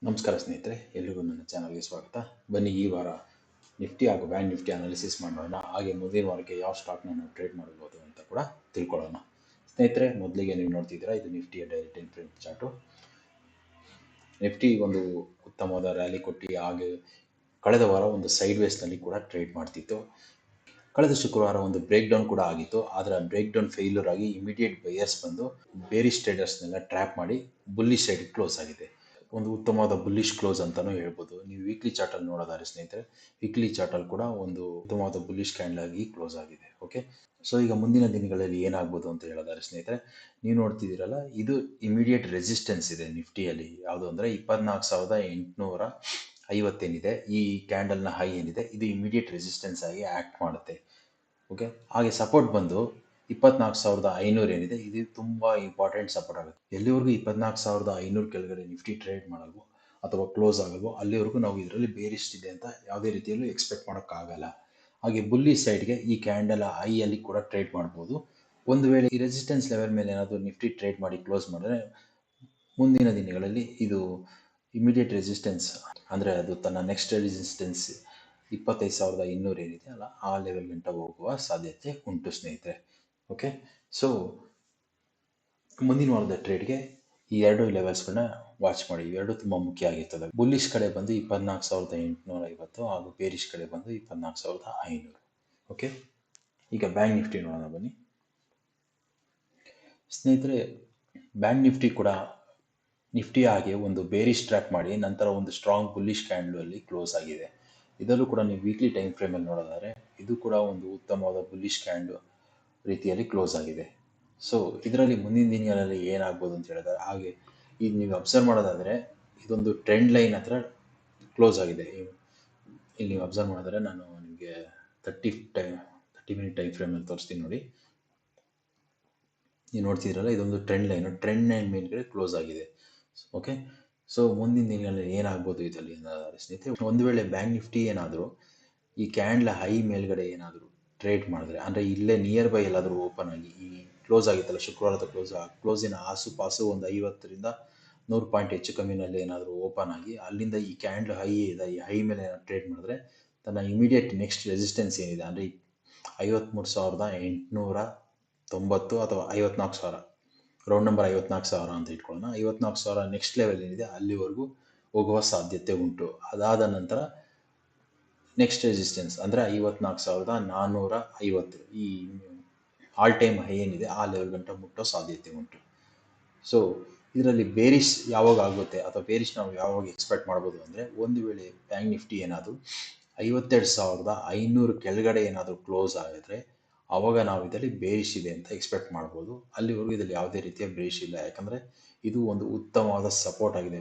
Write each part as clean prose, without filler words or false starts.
ನಮಸ್ಕಾರ ಸ್ನೇಹಿತರೆ, ಎಲ್ರಿಗೂ ನನ್ನ ಚಾನಲ್ಗೆ ಸ್ವಾಗತ. ಬನ್ನಿ ಈ ವಾರ ನಿಫ್ಟಿ ಹಾಗೂ ಬ್ಯಾಂಕ್ ನಿಫ್ಟಿ ಅನಾಲಿಸಿಸ್ ಮಾಡೋಣ. ಹಾಗೆ ಮುಂದಿನ ವಾರಕ್ಕೆ ಯಾವ ಸ್ಟಾಕ್ನ ನಾವು ಟ್ರೇಡ್ ಮಾಡಬಹುದು ಅಂತ ಕೂಡ ತಿಳ್ಕೊಳ್ಳೋಣ. ಸ್ನೇಹಿತರೆ, ಮೊದಲಿಗೆ ನೀವು ನೋಡ್ತಿದ್ದೀರಾ, ಇದು ನಿಫ್ಟಿಯ daily time frame chart. Nifty ಒಂದು ಉತ್ತಮವಾದ ರ್ಯಾಲಿ ಕೊಟ್ಟು ಹಾಗೆ ಕಳೆದ ವಾರ ಒಂದು ಸೈಡ್ ವೇಸ್ನಲ್ಲಿ ಕೂಡ ಟ್ರೇಡ್ ಮಾಡ್ತಿತ್ತು. ಕಳೆದ ಶುಕ್ರವಾರ ಒಂದು ಬ್ರೇಕ್ ಡೌನ್ ಕೂಡ ಆಗಿತ್ತು. ಆದರೆ ಆ ಬ್ರೇಕ್ ಡೌನ್ ಫೇಲ್ಯೂರ್ ಆಗಿ ಇಮಿಡಿಯೇಟ್ ಬೈಯರ್ಸ್ ಬಂದು ಬೇರಿಶ್ ಟ್ರೇಡರ್ಸ್ನೆಲ್ಲ ಟ್ರ್ಯಾಪ್ ಮಾಡಿ ಬುಲ್ಲಿಶ್ ಸೈಡ್ ಕ್ಲೋಸ್ ಆಗಿದೆ. ಒಂದು ಉತ್ತಮವಾದ ಬುಲ್ಲಿಶ್ ಕ್ಲೋಸ್ ಅಂತಾನೂ ಹೇಳ್ಬೋದು. ನೀವು ವೀಕ್ಲಿ ಚಾರ್ಟಲ್ಲಿ ನೋಡೋದಾದ್ರೆ ಸ್ನೇಹಿತರೆ, ವೀಕ್ಲಿ ಚಾರ್ಟಲ್ಲಿ ಕೂಡ ಒಂದು ಉತ್ತಮವಾದ ಬುಲ್ಲಿಶ್ ಕ್ಯಾಂಡಲ್ ಆಗಿ ಕ್ಲೋಸ್ ಆಗಿದೆ. ಓಕೆ, ಸೊ ಈಗ ಮುಂದಿನ ದಿನಗಳಲ್ಲಿ ಏನಾಗ್ಬೋದು ಅಂತ ಹೇಳೋದಾದ್ರೆ ಸ್ನೇಹಿತರೆ, ನೀವು ನೋಡ್ತಿದ್ದೀರಲ್ಲ, ಇದು ಇಮಿಡಿಯೇಟ್ ರೆಸಿಸ್ಟೆನ್ಸ್ ಇದೆ ನಿಫ್ಟಿಯಲ್ಲಿ. ಯಾವುದು ಅಂದರೆ 24,850 ಏನಿದೆ, ಈ ಕ್ಯಾಂಡಲ್ನ ಹೈ ಏನಿದೆ, ಇದು ಇಮಿಡಿಯೇಟ್ ರೆಸಿಸ್ಟೆನ್ಸ್ ಆಗಿ ಆ್ಯಕ್ಟ್ ಮಾಡುತ್ತೆ. ಓಕೆ, ಹಾಗೆ ಸಪೋರ್ಟ್ ಬಂದು 24,500 ಏನಿದೆ, ಇದು ತುಂಬ ಇಂಪಾರ್ಟೆಂಟ್ ಸಪೋರ್ಟ್ ಆಗುತ್ತೆ. ಎಲ್ಲಿವರೆಗೂ 24,500 ಕೆಳಗಡೆ ನಿಫ್ಟಿ ಟ್ರೇಡ್ ಮಾಡಲ್ವೋ ಅಥವಾ ಕ್ಲೋಸ್ ಆಗಲ್ವೋ ಅಲ್ಲಿವರೆಗೂ ನಾವು ಇದರಲ್ಲಿ ಬೇರಿಶ್ ಇದೆ ಅಂತ ಯಾವುದೇ ರೀತಿಯಲ್ಲೂ ಎಕ್ಸ್ಪೆಕ್ಟ್ ಮಾಡೋಕ್ಕಾಗಲ್ಲ. ಹಾಗೆ ಬುಲ್ಲಿ ಸೈಡ್ಗೆ ಈ ಕ್ಯಾಂಡಲ್ ಐಯಲ್ಲಿ ಕೂಡ ಟ್ರೇಡ್ ಮಾಡ್ಬೋದು. ಒಂದು ವೇಳೆ ಈ ರೆಸಿಸ್ಟೆನ್ಸ್ ಲೆವೆಲ್ ಮೇಲೆ ಏನಾದರೂ ನಿಫ್ಟಿ ಟ್ರೇಡ್ ಮಾಡಿ ಕ್ಲೋಸ್ ಮಾಡಿದ್ರೆ ಮುಂದಿನ ದಿನಗಳಲ್ಲಿ ಇದು ಇಮಿಡಿಯೇಟ್ ರೆಸಿಸ್ಟೆನ್ಸ್ ಅಂದರೆ ಅದು ತನ್ನ ನೆಕ್ಸ್ಟ್ ರೆಸಿಸ್ಟೆನ್ಸ್ 25,200 ಏನಿದೆ ಅಲ್ಲ, ಆ ಲೆವೆಲ್ ಗಂಟ ಹೋಗುವ ಸಾಧ್ಯತೆ ಉಂಟು ಸ್ನೇಹಿತರೆ. ಓಕೆ, ಸೊ ಮುಂದಿನ ವಾರದ ಟ್ರೇಡ್ಗೆ ಈ ಎರಡು ಲೆವೆಲ್ಸ್ಗಳನ್ನ ವಾಚ್ ಮಾಡಿ. ಇವೆರಡು ತುಂಬ ಮುಖ್ಯ ಆಗಿರ್ತದೆ. ಬುಲ್ಲಿಶ್ ಕಡೆ ಬಂದು 24,850 ಹಾಗೂ ಬೇರಿಶ್ ಕಡೆ ಬಂದು 24,500. ಓಕೆ, ಈಗ ಬ್ಯಾಂಕ್ ನಿಫ್ಟಿ ನೋಡೋಣ ಬನ್ನಿ ಸ್ನೇಹಿತರೆ. ಬ್ಯಾಂಕ್ ನಿಫ್ಟಿ ಕೂಡ ನಿಫ್ಟಿ ಹಾಗೆ ಒಂದು ಬೇರಿಶ್ ಟ್ರ್ಯಾಪ್ ಮಾಡಿ ನಂತರ ಒಂದು ಸ್ಟ್ರಾಂಗ್ ಬುಲ್ಲಿಶ್ ಕ್ಯಾಂಡಲ್ ಕ್ಲೋಸ್ ಆಗಿದೆ. ಇದರಲ್ಲೂ ಕೂಡ ನೀವು ವೀಕ್ಲಿ ಟೈಮ್ ಫ್ರೇಮಲ್ಲಿ ನೋಡೋದಾದರೆ ಇದು ಕೂಡ ಒಂದು ಉತ್ತಮವಾದ ಬುಲ್ಲಿಶ್ ಕ್ಯಾಂಡಲ್ ರೀತಿಯಲ್ಲಿ ಕ್ಲೋಸ್ ಆಗಿದೆ. ಸೊ ಇದರಲ್ಲಿ ಮುಂದಿನ ದಿನಗಳಲ್ಲಿ ಏನಾಗ್ಬೋದು ಅಂತ ಹೇಳಿದ್ರೆ, ಹಾಗೆ ಈಗ ನೀವು ಅಬ್ಸರ್ವ್ ಮಾಡೋದಾದರೆ ಇದೊಂದು ಟ್ರೆಂಡ್ ಲೈನ್ ಹತ್ರ ಕ್ಲೋಸ್ ಆಗಿದೆ. ಇಲ್ಲಿ ನೀವು ಅಬ್ಸರ್ವ್ ಮಾಡಿದ್ರೆ ನಾನು ನಿಮಗೆ 30 ಮಿನಿಟ್ ಟೈಮ್ ಫ್ರೇಮಲ್ಲಿ ತೋರಿಸ್ತೀನಿ ನೋಡಿ. ನೀವು ನೋಡ್ತಿದ್ರಲ್ಲ, ಇದೊಂದು ಟ್ರೆಂಡ್ ಲೈನ್ ಮೇಲ್ಗಡೆ ಕ್ಲೋಸ್ ಆಗಿದೆ. ಓಕೆ, ಸೊ ಮುಂದಿನ ದಿನಗಳಲ್ಲಿ ಏನಾಗ್ಬೋದು ಇದರಲ್ಲಿ ಅಂದರೆ ಸ್ನೇಹಿತರೆ, ಒಂದು ವೇಳೆ ಬ್ಯಾಂಕ್ ನಿಫ್ಟಿ ಏನಾದರೂ ಈ ಕ್ಯಾಂಡ್ಲ ಹೈ ಮೇಲ್ಗಡೆ ಏನಾದರೂ ಟ್ರೇಡ್ ಮಾಡಿದ್ರೆ, ಅಂದರೆ ಇಲ್ಲೇ ನಿಯರ್ ಬೈ ಎಲ್ಲಾದರೂ ಓಪನ್ ಆಗಿ ಈ ಕ್ಲೋಸ್ ಆಗಿತ್ತಲ್ಲ ಶುಕ್ರವಾರದ ಕ್ಲೋಸಿನ ಆಸುಪಾಸು ಒಂದು 50ರಿಂದ 100 ಪಾಯಿಂಟ್ ಹೆಚ್ಚು ಕಮ್ಮಿನಲ್ಲಿ ಏನಾದರೂ ಓಪನ್ ಆಗಿ ಅಲ್ಲಿಂದ ಈ ಕ್ಯಾಂಡ್ಲ್ ಹೈ ಇದೆ, ಈ ಹೈ ಮೇಲೆ ಏನಾದ್ರು ಟ್ರೇಡ್ ಮಾಡಿದ್ರೆ ತನ್ನ ಇಮಿಡಿಯೇಟ್ ನೆಕ್ಸ್ಟ್ ರೆಸಿಸ್ಟೆನ್ಸ್ ಏನಿದೆ ಅಂದರೆ 53,890 ಅಥವಾ 54,000, ರೌಂಡ್ ನಂಬರ್ 54,000 ಅಂತ ಇಟ್ಕೊಳ್ಳೋಣ. 54,000 ನೆಕ್ಸ್ಟ್ ಲೆವೆಲ್ ಏನಿದೆ ಅಲ್ಲಿವರೆಗೂ ಹೋಗುವ ಸಾಧ್ಯತೆ ಉಂಟು. ಅದಾದ ನಂತರ ನೆಕ್ಸ್ಟ್ ರೆಸಿಸ್ಟೆನ್ಸ್ ಅಂದರೆ 54,450 ಈ ಆಲ್ ಟೈಮ್ ಹೈ ಏನಿದೆ ಆ ಲೆವೆಲ್ ಗಂಟ ಮುಟ್ಟೋ ಸಾಧ್ಯತೆ ಉಂಟು. ಸೊ ಇದರಲ್ಲಿ ಬೇರಿಶ್ ಯಾವಾಗ ಆಗುತ್ತೆ ಅಥವಾ ಬೇರಿಶ್ ನಾವು ಯಾವಾಗ ಎಕ್ಸ್ಪೆಕ್ಟ್ ಮಾಡ್ಬೋದು ಅಂದರೆ, ಒಂದು ವೇಳೆ ಬ್ಯಾಂಕ್ ನಿಫ್ಟಿ ಏನಾದರೂ 52,500 ಕೆಳಗಡೆ ಏನಾದರೂ ಕ್ಲೋಸ್ ಆಗಿದ್ರೆ ಆವಾಗ ನಾವು ಇದರಲ್ಲಿ ಬೇರಿಶ್ ಇದೆ ಅಂತ ಎಕ್ಸ್ಪೆಕ್ಟ್ ಮಾಡ್ಬೋದು. ಅಲ್ಲಿವರೆಗೂ ಇದರಲ್ಲಿ ಯಾವುದೇ ರೀತಿಯ ಬೇರಿಶ್ ಇಲ್ಲ, ಯಾಕಂದರೆ ಇದು ಒಂದು ಉತ್ತಮವಾದ ಸಪೋರ್ಟ್ ಆಗಿದೆ.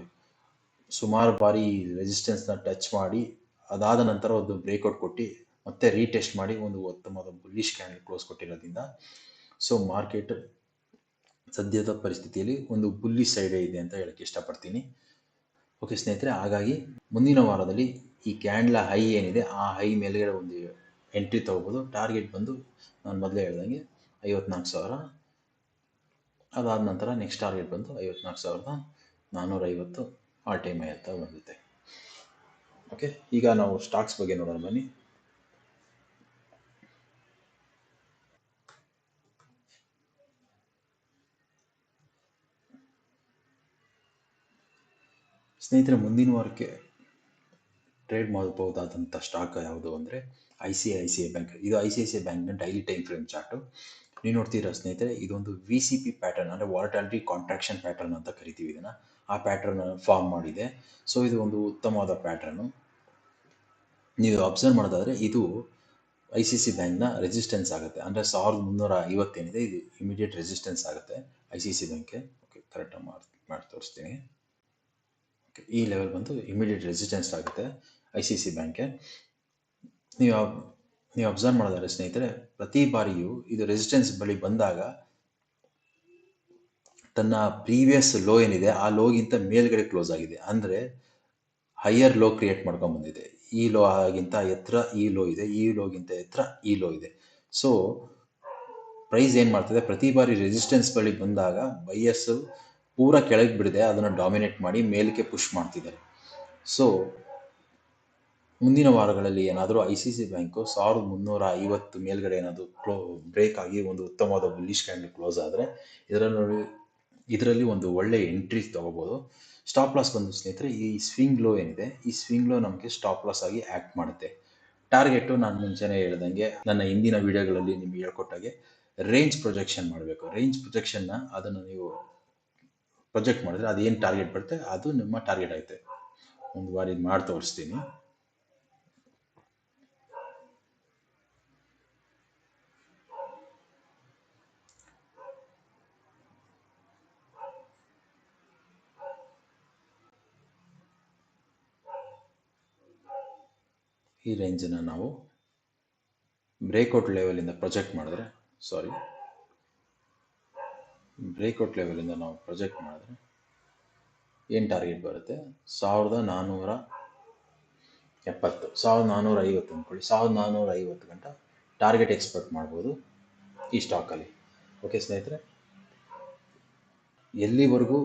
ಸುಮಾರು ಬಾರಿ ರೆಸಿಸ್ಟೆನ್ಸ್ನ ಟಚ್ ಮಾಡಿ ಅದಾದ ನಂತರ ಒಂದು ಬ್ರೇಕ್ಔಟ್ ಕೊಟ್ಟು ಮತ್ತೆ ರೀಟೆಸ್ಟ್ ಮಾಡಿ ಒಂದು ಉತ್ತಮವಾದ ಬುಲ್ಲಿಶ್ ಕ್ಯಾಂಡಲ್ ಕ್ಲೋಸ್ ಕೊಟ್ಟಿರೋದ್ರಿಂದ ಸೊ ಮಾರ್ಕೆಟ್ ಸದ್ಯದ ಪರಿಸ್ಥಿತಿಯಲ್ಲಿ ಒಂದು ಬುಲ್ಲಿ ಸೈಡೇ ಇದೆ ಅಂತ ಹೇಳಕ್ಕೆ ಇಷ್ಟಪಡ್ತೀನಿ. ಓಕೆ ಸ್ನೇಹಿತರೆ, ಹಾಗಾಗಿ ಮುಂದಿನ ವಾರದಲ್ಲಿ ಈ ಕ್ಯಾಂಡ್ಲ ಹೈ ಏನಿದೆ ಆ ಹೈ ಮೇಲ್ಗಡೆ ಒಂದು ಎಂಟ್ರಿ ತಗೋಬೋದು. ಟಾರ್ಗೆಟ್ ಬಂದು ನಾನು ಮೊದಲೇ ಹೇಳ್ದಂಗೆ 54,000. ಅದಾದ ನಂತರ ನೆಕ್ಸ್ಟ್ ಟಾರ್ಗೆಟ್ ಬಂದು 54,450 ಆಲ್ ಟೈಮ್ ಹೈ ಅಂತ ಬಂದುತ್ತೆ. ಓಕೆ, ಈಗ ನಾವು ಸ್ಟಾಕ್ಸ್ ಬಗ್ಗೆ ನೋಡೋಣ ಬನ್ನಿ. ಸ್ನೇಹಿತರೆ, ಮುಂದಿನ ವಾರಕ್ಕೆ ಟ್ರೇಡ್ ಮಾಡಬಹುದಾದಂಥ ಸ್ಟಾಕ್ ಯಾವುದು ಅಂದರೆ ICICI ಬ್ಯಾಂಕ್. ಇದು ICICI ಬ್ಯಾಂಕ್ನ ಡೈಲಿ ಟೈಮ್ ಫ್ರೇಮ್ ಚಾರ್ಟು. ನೀವು ನೋಡ್ತೀರಾ ಸ್ನೇಹಿತರೆ, ಇದೊಂದು VCP ಪ್ಯಾಟರ್ನ್ ಅಂದರೆ ವಾಲಟಾಲಿಟಿ ಕಾಂಟ್ರಾಕ್ಷನ್ ಪ್ಯಾಟರ್ನ್ ಅಂತ ಕರಿತೀವಿ ಇದನ್ನು. ಆ ಪ್ಯಾಟರ್ನ್ ಫಾರ್ಮ್ ಮಾಡಿದೆ. ಸೊ ಇದು ಒಂದು ಉತ್ತಮವಾದ ಪ್ಯಾಟರ್ನು. ನೀವು ಅಬ್ಸರ್ವ್ ಮಾಡೋದಾದರೆ ಇದು ICICI ಬ್ಯಾಂಕ್ನ ರೆಸಿಸ್ಟೆನ್ಸ್ ಆಗುತ್ತೆ. ಅಂದರೆ 1,350 ಏನಿದೆ ಇದು ಇಮಿಡಿಯೇಟ್ ರೆಸಿಸ್ಟೆನ್ಸ್ ಆಗುತ್ತೆ ICICI ಬ್ಯಾಂಕ್ಗೆ. ಓಕೆ, ಕರೆಕ್ಟಾಗಿ ಮಾಡಿ ತೋರಿಸ್ತೀನಿ. ಓಕೆ, ಈ ಲೆವೆಲ್ ಬಂದು ಇಮಿಡಿಯೇಟ್ ರೆಸಿಸ್ಟೆನ್ಸ್ ಆಗುತ್ತೆ ICICI ಬ್ಯಾಂಕ್ಗೆ. ನೀವು ಅಬ್ಸರ್ವ್ ಮಾಡೋದಾದ್ರೆ ಸ್ನೇಹಿತರೆ, ಪ್ರತಿ ಬಾರಿಯೂ ಇದು ರೆಸಿಸ್ಟೆನ್ಸ್ ಬಳಿ ಬಂದಾಗ ತನ್ನ ಪ್ರೀವಿಯಸ್ ಲೋ ಏನಿದೆ ಆ ಲೋಗಿಂತ ಮೇಲ್ಗಡೆ ಕ್ಲೋಸ್ ಆಗಿದೆ. ಅಂದರೆ ಹೈಯರ್ ಲೋ ಕ್ರಿಯೇಟ್ ಮಾಡ್ಕೊಂಡು ಬಂದಿದೆ. ಈ ಲೋ ಆಗಿಂತ ಎತ್ತರ ಈ ಲೋ ಇದೆ, ಈ ಲೋಗಿಂತ ಎತ್ತರ ಈ ಲೋ ಇದೆ. ಸೊ ಪ್ರೈಸ್ ಏನು ಮಾಡ್ತಿದೆ, ಪ್ರತಿ ಬಾರಿ ರೆಸಿಸ್ಟೆನ್ಸ್ ಬಳಿ ಬಂದಾಗ ಬೈಯರ್ಸು ಪೂರ ಕೆಳಗೆ ಬಿಡದೆ ಅದನ್ನು ಡಾಮಿನೇಟ್ ಮಾಡಿ ಮೇಲಕ್ಕೆ ಪುಷ್ ಮಾಡ್ತಿದ್ದಾರೆ. ಸೊ ಮುಂದಿನ ವಾರಗಳಲ್ಲಿ ಏನಾದರೂ ಐ ಸಿ ಸಿ ಬ್ಯಾಂಕು 1350 ಮೇಲ್ಗಡೆ ಏನಾದರೂ ಬ್ರೇಕ್ ಆಗಿ ಒಂದು ಉತ್ತಮವಾದ ಬುಲ್ಲಿಶ್ ಕ್ಯಾಂಡಲ್ ಕ್ಲೋಸ್ ಆದರೆ ಇದರಲ್ಲಿ ಒಂದು ಒಳ್ಳೆ ಎಂಟ್ರಿ ತೊಗೋಬೋದು. ಸ್ಟಾಪ್ ಲಾಸ್ ಬಂದು ಸ್ನೇಹಿತರೆ, ಈ ಸ್ವಿಂಗ್ ಲೋ ಏನಿದೆ, ಈ ಸ್ವಿಂಗ್ ಲೋ ನಮಗೆ ಸ್ಟಾಪ್ ಲಾಸ್ ಆಗಿ ಆ್ಯಕ್ಟ್ ಮಾಡುತ್ತೆ. ಟಾರ್ಗೆಟು ನಾನು ಮುಂಚೆನೇ ಹೇಳ್ದಂಗೆ, ನನ್ನ ಹಿಂದಿನ ವಿಡಿಯೋಗಳಲ್ಲಿ ನಿಮಗೆ ಹೇಳ್ಕೊಟ್ಟಾಗೆ ರೇಂಜ್ ಪ್ರೊಜೆಕ್ಷನ್ ಮಾಡಬೇಕು. ರೇಂಜ್ ಪ್ರೊಜೆಕ್ಷನ್ನ ಅದನ್ನು ನೀವು ಪ್ರೊಜೆಕ್ಟ್ ಮಾಡಿದ್ರೆ ಅದು ಏನು ಟಾರ್ಗೆಟ್ ಬರುತ್ತೆ ಅದು ನಿಮ್ಮ ಟಾರ್ಗೆಟ್ ಆಗುತ್ತೆ. ಒಂದು ಬಾರಿ ಮಾಡಿ ತೋರಿಸ್ತೀನಿ. ಈ ರೇಂಜನ್ನು ನಾವು ಬ್ರೇಕ್ಔಟ್ ಲೆವೆಲಿಂದ ಪ್ರೊಜೆಕ್ಟ್ ಮಾಡಿದ್ರೆ ಬ್ರೇಕ್ಔಟ್ ಲೆವೆಲಿಂದ ನಾವು ಪ್ರೊಜೆಕ್ಟ್ ಮಾಡಿದ್ರೆ ಏನು ಟಾರ್ಗೆಟ್ ಬರುತ್ತೆ? 1470, 1450 ಅಂದ್ಕೊಳ್ಳಿ. 1450 ಗಂಟ ಟಾರ್ಗೆಟ್ ಎಕ್ಸ್ಪೆಕ್ಟ್ ಮಾಡ್ಬೋದು ಈ ಸ್ಟಾಕಲ್ಲಿ. ಓಕೆ ಸ್ನೇಹಿತರೆ, ಎಲ್ಲಿವರೆಗೂ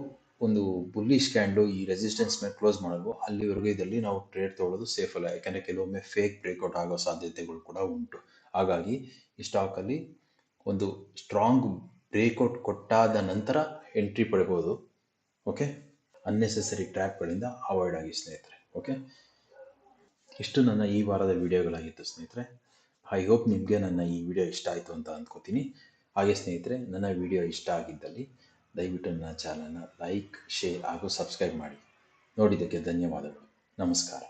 ಒಂದು ಬುಲ್ಲಿಶ್ ಕ್ಯಾಂಡು ಈ ರೆಸಿಸ್ಟೆನ್ಸ್ ಮೇಲೆ ಕ್ಲೋಸ್ ಮಾಡಲ್ವೋ ಅಲ್ಲಿವರೆಗೂ ಇದರಲ್ಲಿ ನಾವು ಟ್ರೇಡ್ ತೊಗೊಳ್ಳೋದು ಸೇಫ್ ಅಲ್ಲ. ಯಾಕೆಂದರೆ ಕೆಲವೊಮ್ಮೆ ಫೇಕ್ ಬ್ರೇಕ್ಔಟ್ ಆಗೋ ಸಾಧ್ಯತೆಗಳು ಕೂಡ ಉಂಟು. ಹಾಗಾಗಿ ಈ ಸ್ಟಾಕಲ್ಲಿ ಒಂದು ಸ್ಟ್ರಾಂಗ್ ಬ್ರೇಕ್ಔಟ್ ಕೊಟ್ಟಾದ ನಂತರ ಎಂಟ್ರಿ ಪಡಿಬೋದು. ಓಕೆ, ಅನ್ನೆಸೆಸರಿ ಟ್ರ್ಯಾಪ್ಗಳಿಂದ ಅವಾಯ್ಡ್ ಆಗಿ ಸ್ನೇಹಿತರೆ. ಓಕೆ, ಇಷ್ಟು ನನ್ನ ಈ ವಾರದ ವಿಡಿಯೋಗಳಾಗಿತ್ತು ಸ್ನೇಹಿತರೆ. ಐ ಹೋಪ್ ನಿಮಗೆ ನನ್ನ ಈ ವಿಡಿಯೋ ಇಷ್ಟ ಆಯಿತು ಅಂತ ಅಂದ್ಕೋತೀನಿ. ಹಾಗೆ ಸ್ನೇಹಿತರೆ, ನನ್ನ ವಿಡಿಯೋ ಇಷ್ಟ ಆಗಿದ್ದಲ್ಲಿ ದಯವಿಟ್ಟು ನನ್ನ ಚಾನಲ್ನ ಲೈಕ್, ಶೇರ್ ಹಾಗೂ ಸಬ್ಸ್ಕ್ರೈಬ್ ಮಾಡಿ. ನೋಡಿದ್ದಕ್ಕೆ ಧನ್ಯವಾದಗಳು. ನಮಸ್ಕಾರ.